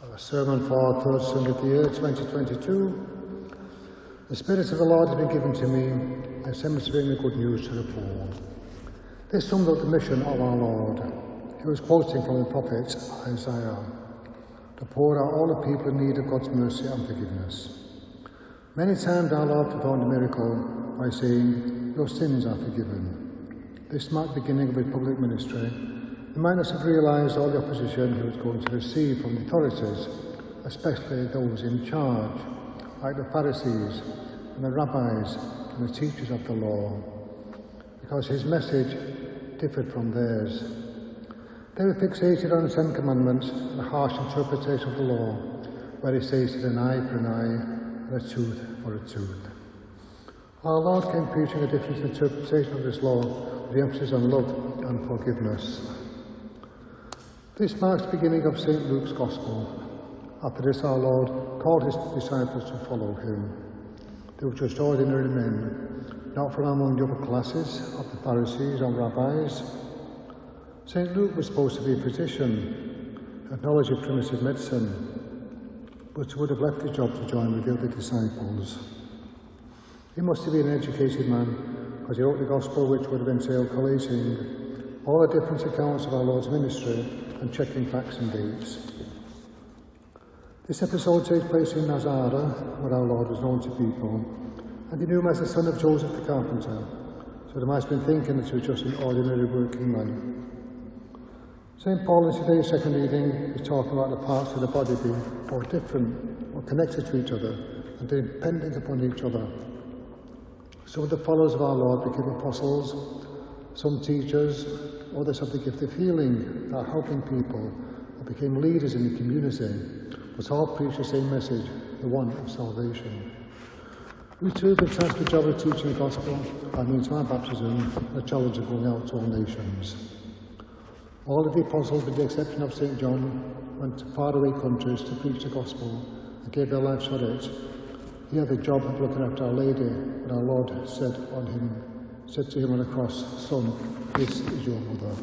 Our sermon for third Sunday of the year 2022. The Spirit of the Lord has been given to me. I send to bring the good news to the poor. This summed up the mission of our Lord. He was quoting from the prophet Isaiah. The poor are all the people in need of God's mercy and forgiveness. Many times our Lord performed a miracle by saying, "Your sins are forgiven." This marked the beginning of his public ministry. He might not have realised all the opposition he was going to receive from the authorities, especially those in charge, like the Pharisees and the rabbis and the teachers of the law, because his message differed from theirs. They were fixated on the Ten Commandments and a harsh interpretation of the law, where he says that an eye for an eye and a tooth for a tooth. Our Lord came preaching a different interpretation of this law, with the emphasis on love and forgiveness. This marks the beginning of St. Luke's Gospel. After this, our Lord called his disciples to follow him. They were just ordinary men, not from among the upper classes of the Pharisees or rabbis. St. Luke was supposed to be a physician, had knowledge of primitive medicine, but would have left his job to join with the other disciples. He must have been an educated man, because he wrote the Gospel, which would have entailed collating all the different accounts of our Lord's ministry and checking facts and dates. This episode takes place in Nazareth, where our Lord was known to people, and he knew him as the son of Joseph the carpenter, so they might have been thinking that he was just an ordinary working man. St. Paul in today's second reading is talking about the parts of the body being all different, or connected to each other, and dependent upon each other. Some of the followers of our Lord became apostles, some teachers, others have the gift of healing, that are helping people, and became leaders in the community, but all preach the same message, the one of salvation. We too have been tasked with the job of teaching the gospel by means of our baptism, the challenge of going out to all nations. All of the apostles, with the exception of St. John, went to faraway countries to preach the gospel and gave their lives for it. He had the job of looking after Our Lady, but our Lord said to him on the cross, "Son, this is your mother."